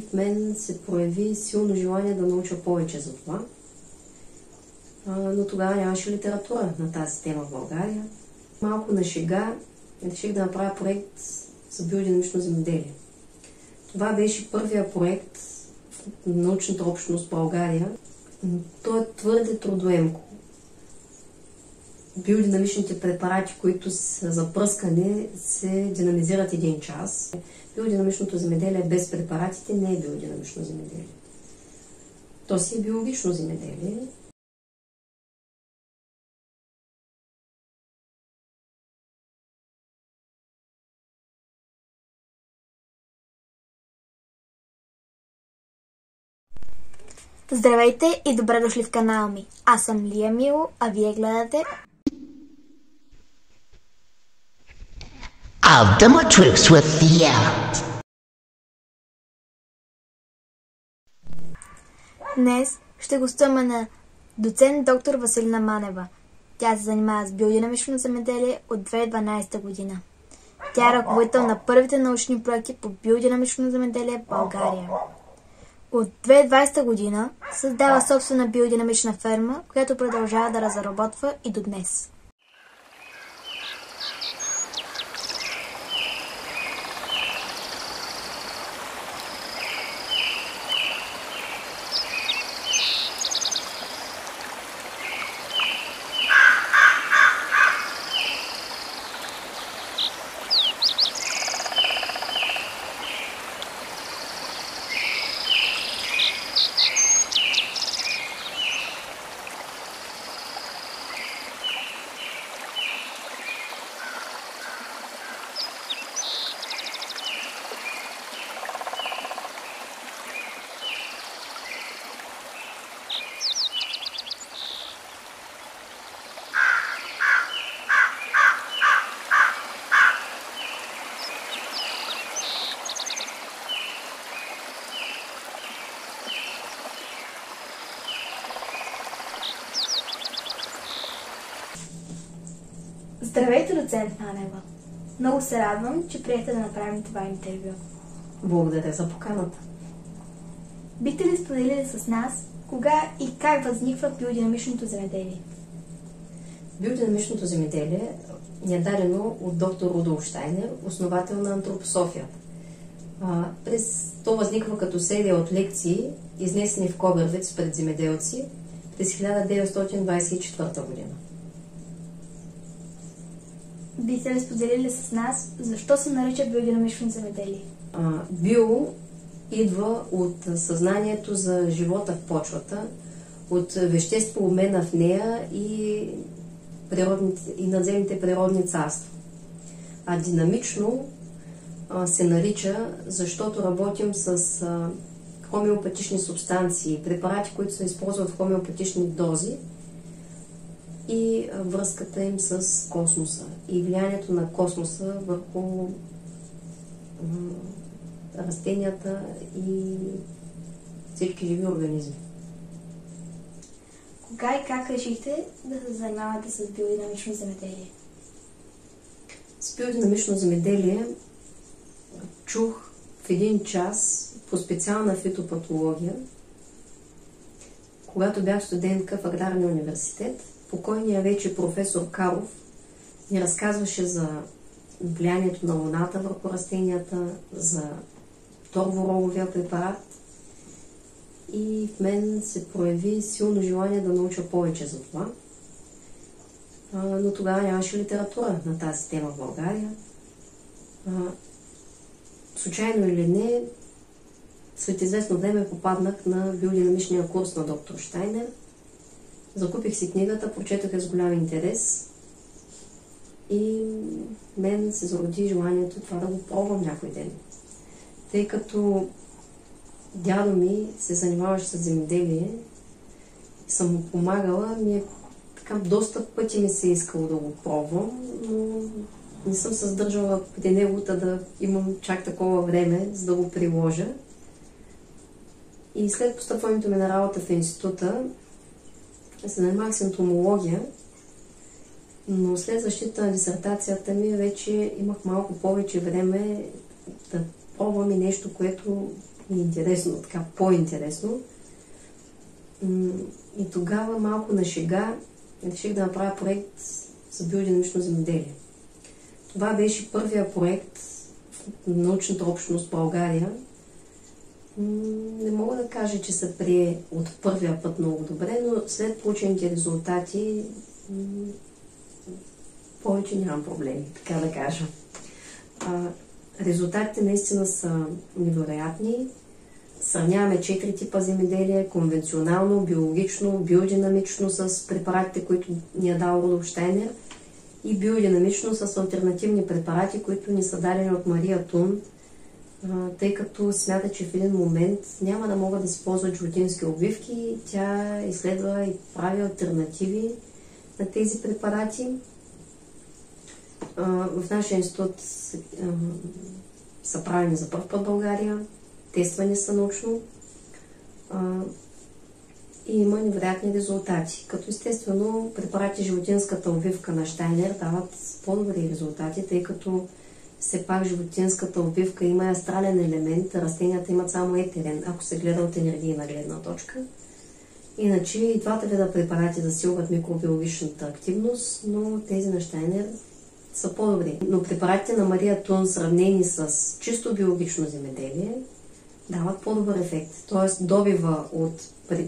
В мен се прояви силно желание да науча повече за това, но тогава нямаше литература на тази тема в България. Малко на шега реших да направя проект за биодинамично земеделие. Това беше първия проект в научната общност в България. То е твърде трудоемко. Биодинамичните препарати, които са за пръскане, се динамизират 1 час. Биодинамичното земеделие без препаратите не е биодинамично земеделие. То си е биологично земеделие. Здравейте и добре дошли в канала ми. Аз съм Лия Мило, а вие гледате Ultimate Tricks with Lea. Днес ще гостуваме на доцент доктор Василина Манева. Тя се занимава с биодинамично земеделие от 2012 година. Тя е ръководител на първите научни проекти по биодинамично земеделие в България. От 2020 година създава собствена биодинамична ферма, която продължава да разработва и до днес. Здравейте, доцент Манева! Много се радвам, че приехте да направим това интервю. Благодаря за поканата. Бихте ли споделили с нас кога и как възниква биодинамичното земеделие? Биодинамичното земеделие ни е дадено от доктор Рудолф Штайнер, основател на антропософията. То възниква като серия от лекции, изнесени в Кобървец пред земеделци през 1924 година. Бихте ли споделили с нас защо се нарича биодинамично земеделие? Био идва от съзнанието за живота в почвата, от вещество обмена в нея и надземните природни царства. А динамично се нарича, защото работим с хомеопатични субстанции, препарати, които се използват в хомеопатични дози, и връзката им с космоса и влиянието на космоса върху растенията и всички живи организми. Кога и как решихте да се занимавате с биодинамично земеделие? С биодинамично земеделие чух в 1 час по специална фитопатология, когато бях студентка в Аграрния университет. Покойният вече професор Каров ни разказваше за влиянието на луната върху растенията, за торвороловия препарат, и в мен се прояви силно желание да науча повече за това, но тогава нямаше литература на тази тема в България. Случайно или не, след известно време попаднах на биодинамичния курс на доктор Штайнер. Закупих си книгата, прочетох я с голям интерес и мен се зароди желанието това да го пробвам някой ден. Тъй като дядо ми се занимаваше с земеделие и съм му помагала, доста пъти ми се е искало да го пробвам, но не съм се задържала преди него да имам чак такова време, за да го приложа. И след постъпването ми на работа в института, се занимавах с ентомология, но след защита на дисертацията ми вече имах малко повече време да пробвам и нещо, което и интересно, така по-интересно. И тогава малко на шега реших да направя проект за биодинамично земеделие. Това беше първия проект в научната общност в България. Не мога да кажа, че се прие от първия път много добре, но след получените резултати повече нямам проблеми, така да кажа. Резултатите наистина са невероятни. Сравняваме 4 типа земеделие: конвенционално, биологично, биодинамично с препаратите, които ни е дал Рудолф Щайнер, и биодинамично с алтернативни препарати, които ни са дадени от Мария Тун, тъй като смята, че в един момент няма да могат да се ползват животински обвивки. Тя изследва и прави алтернативи на тези препарати. В нашия институт са правени за първ път в България, тествани са научно и има невероятни резултати. Като естествено препарати животинската обвивка на Щайнер дават по-добри резултати, тъй като все пак животинската обвивка има астрален елемент, растенията имат само етерен, ако се гледа от енергийна гледна точка. Иначе и двата вида препарати засилват микробиологичната активност, но тези на Щайнер са по-добри. Но препаратите на Мария Тун, сравнени с чисто биологично земеделие, дават по-добър ефект. Тоест добива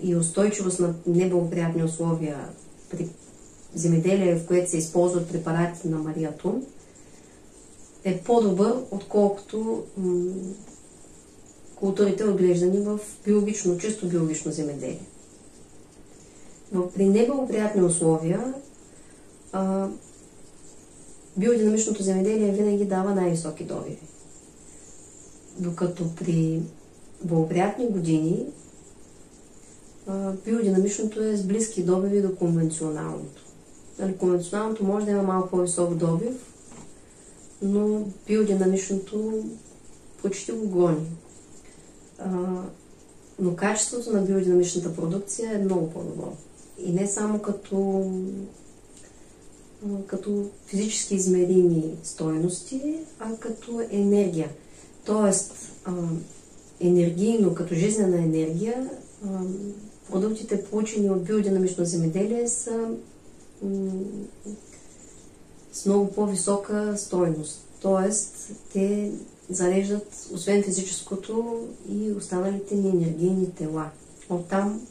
и устойчивост на неблагоприятни условия при земеделие, в което се използват препарати на Мария Тун, е по-добър, отколкото културите, отглеждани в чисто биологично земеделие. При неблагоприятни условия биодинамичното земеделие винаги дава най-високи добиви. Докато при благоприятни години биодинамичното е с близки добиви до конвенционалното. Конвенционалното може да има малко по-висок добив, но биодинамичното почти го гони. Но качеството на биодинамичната продукция е много по-добро. И не само като физически измерими стойности, а като енергия. Тоест, енергийно, като жизнена енергия, продуктите, получени от биодинамично земеделие, са с много по-висока стойност. Тоест, те зареждат, освен физическото, и останалите ни енергийни тела. Оттам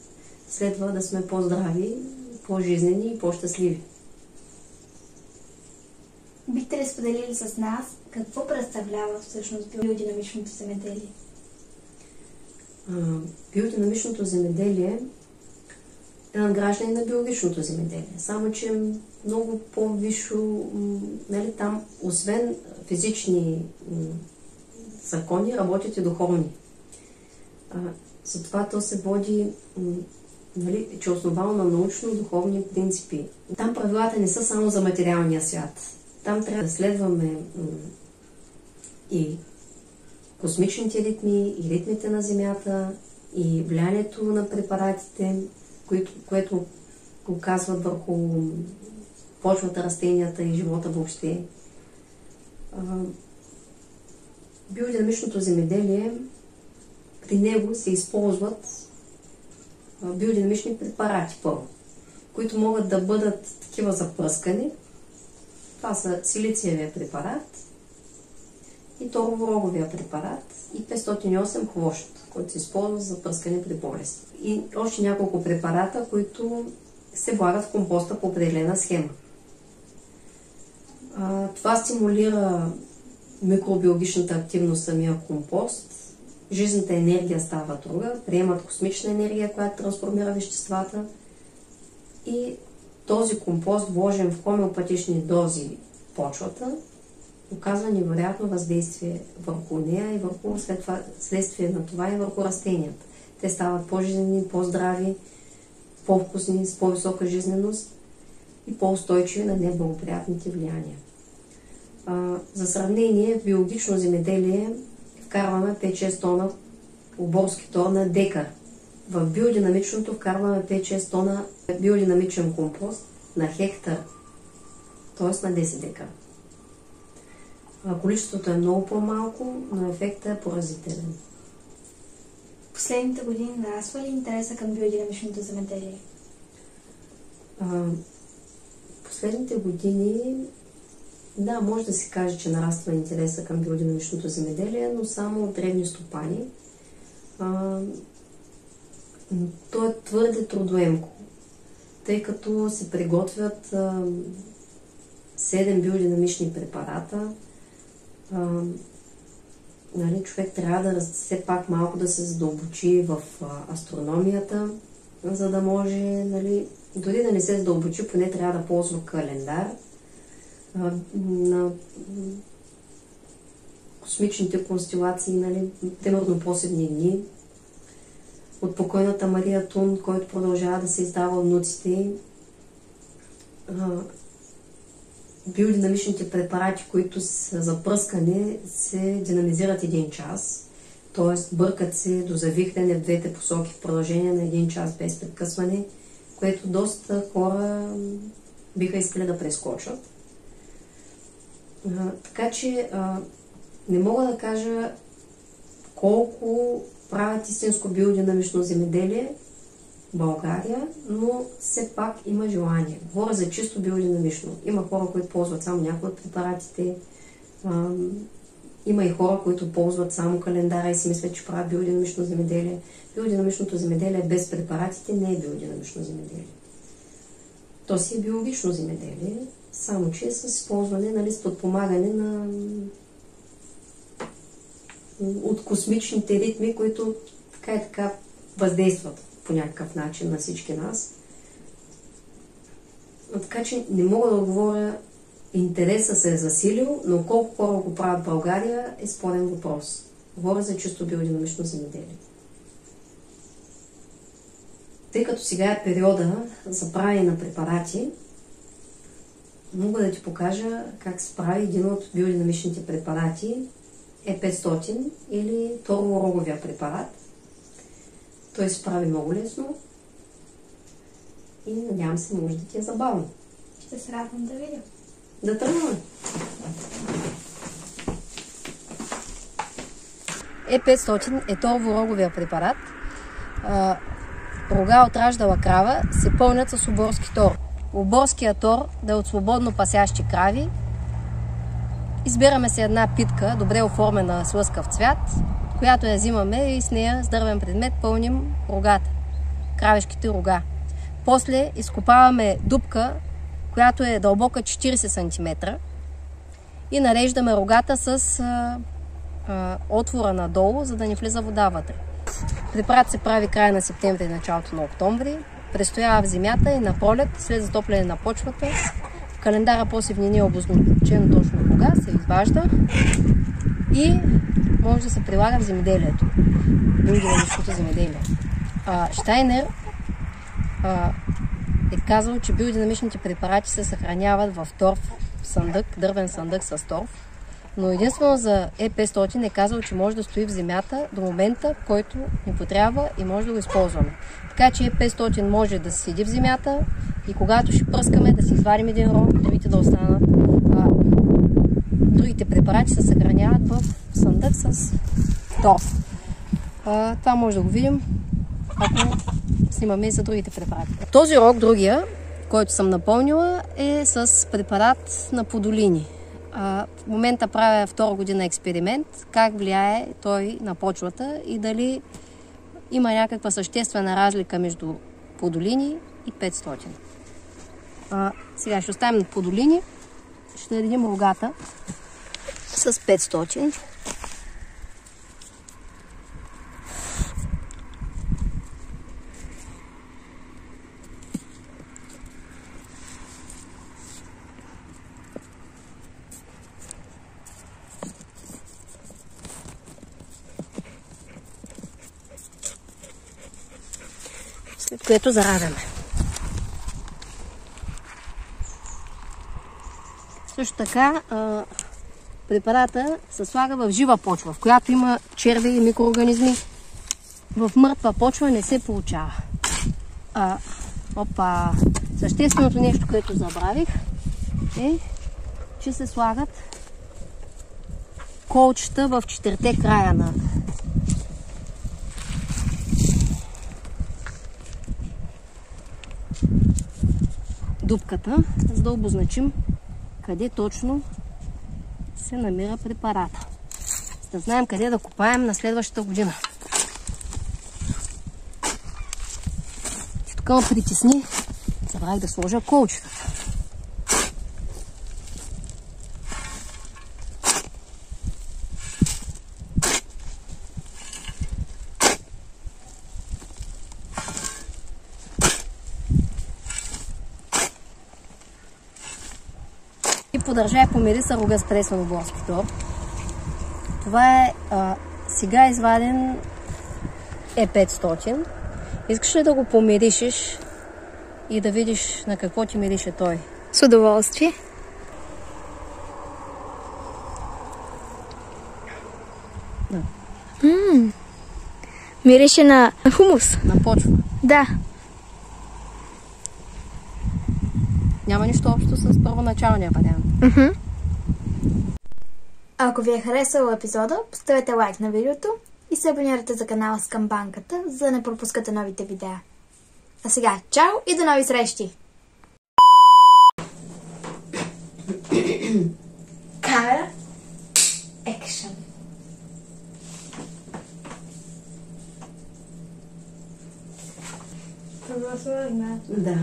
следва да сме по-здрави, по-жизнени и по-щастливи. Бихте ли споделили с нас какво представлява всъщност биодинамичното земеделие? Биодинамичното земеделие е надграждане на биологичното земеделие. Само че много по-висше, там, освен физични закони, работят и духовни. Затова то се води, че е основано на научно-духовни принципи. Там правилата не са само за материалния свят. Там трябва да следваме и космичните ритми, и ритмите на Земята, и влиянието на препаратите, което оказват върху почвата, растенията и живота въобще. Биодинамичното земеделие, при него се използват биодинамични препарати първо, които могат да бъдат такива за пръскане. Това са силициевия препарат и торовороговия препарат и 508 хвощ, който се използва за пръскане при болести. И още няколко препарата, които се влагат в компоста по определена схема. Това стимулира микробиологичната активност самия компост, жизнената енергия става друга, приемат космична енергия, която трансформира веществата, и този компост, вложен в хомеопатични дози в почвата, оказва невероятно въздействие върху нея и върху следствие на това и върху растенията. Те стават по-жизнени, по-здрави, по-вкусни, с по-висока жизненост и по-устойчиви на неблагоприятните влияния. За сравнение, в биологично земеделие вкарваме 5-6 тона оборски тор на декар. В биодинамичното вкарваме 5-6 тона биодинамичен компост на хектар, т.е. на 10 декара. Количеството е много по-малко, но ефектът е поразителен. Последните години нараства ли интереса към биодинамичното земеделие? Последните години, да, може да се каже, че нараства интереса към биодинамичното земеделие, но само от древни стопани. То е твърде трудоемко, тъй като се приготвят 7 биодинамични препарата. Нали, човек трябва да все пак малко да се задълбочи в астрономията, за да може, нали, дори да не се задълбочи, поне трябва да ползва календар на космичните констелации, нали, примерно посевни дни, от покойната Мария Тун, който продължава да се издава внуците. Биодинамичните препарати, които са за пръскане, се динамизират 1 час, т.е. бъркат се до завихляне в двете посоки в продължение на 1 час без прекъсване, което доста хора биха искали да прескочат. Така че не мога да кажа колко правят истинско биодинамично земеделие в България, но все пак има желание. Говоря за чисто биодинамично. Има хора, които ползват само някои от препаратите, има и хора, които ползват само календара и си мислят, че правят биодинамично земеделие. Биодинамичното земеделие без препаратите не е биодинамично земеделие. То си е биологично земеделие, само че с използване, нали, с подпомагане от космичните ритми, които така и така въздействат по някакъв начин на всички нас. Така че не мога да отговоря, интереса се е засилил, но колко хора го правят в България е спорен въпрос. Говоря за чисто биодинамично земеделие. Тъй като сега е периода за правене на препарати, мога да ти покажа как се прави един от биодинамичните препарати, Е500 или торвороговия препарат. Той се прави много лесно и надявам се, може да ти е забавно. Ще се радвам да видя. Да тръгваме! Е500 е торвороговия препарат. Рога от раждала крава се пълнят с оборски тор. Оборския тор да е от свободно пасящи крави. Избираме се една питка, добре оформена с лъскав цвят, която я взимаме и с нея с дървен предмет пълним рогата, кравешките рога. После изкопаваме дупка, която е дълбока 40 см и нареждаме рогата с отвора надолу, за да не влиза вода вътре. Препарат се прави края на септември и началото на октомври, престоява в земята и на пролет, след затопляне на почвата. В календара посевни не е обозначено точно кога се изважда и може да се прилага в земеделието, биодинамичното земеделие. Щайнер е казал, че биодинамичните препарати се съхраняват в торф съндък, дървен съндък с торф, но единствено за Е500 е казал, че може да стои в земята до момента, в който ни потрябва и може да го използваме. Така че Е500 може да седи в земята и когато ще пръскаме, да си извадим един рог, другите да останат. Другите препарати се съхраняват в съндък с торф. Това може да го видим, ако снимаме и за другите препарати. Този рог, другия, който съм напълнила, е с препарат на подолини. В момента правя 2 година експеримент, как влияе той на почвата и дали има някаква съществена разлика между подолини и 500. Сега ще оставим на подолини, ще наредим рогата с 500. След което заравяме. Също така препарата се слага в жива почва, в която има черви и микроорганизми. В мъртва почва не се получава. Същественото нещо, което забравих, е, че се слагат колчета в 4-те края дупката, за да обозначим къде точно се намира препарата. За да знаем къде да копаем на следващата година. Тук ме притесни, забравих да сложа колчетата. И подържай по мириса рога с пресно оборски тор. Това е сега изваден Е500. Искаш ли да го помиришеш и да видиш на какво ти мирише той? С удоволствие. Да. Мирише на хумус. На почва. Да. Няма нищо общо с първоначалния вариант. Ако ви е харесало епизода, поставете лайк на видеото и се абонирайте за канала с камбанката, за да не пропускате новите видеа. А сега, чао и до нови срещи! Камера, екшън. Да.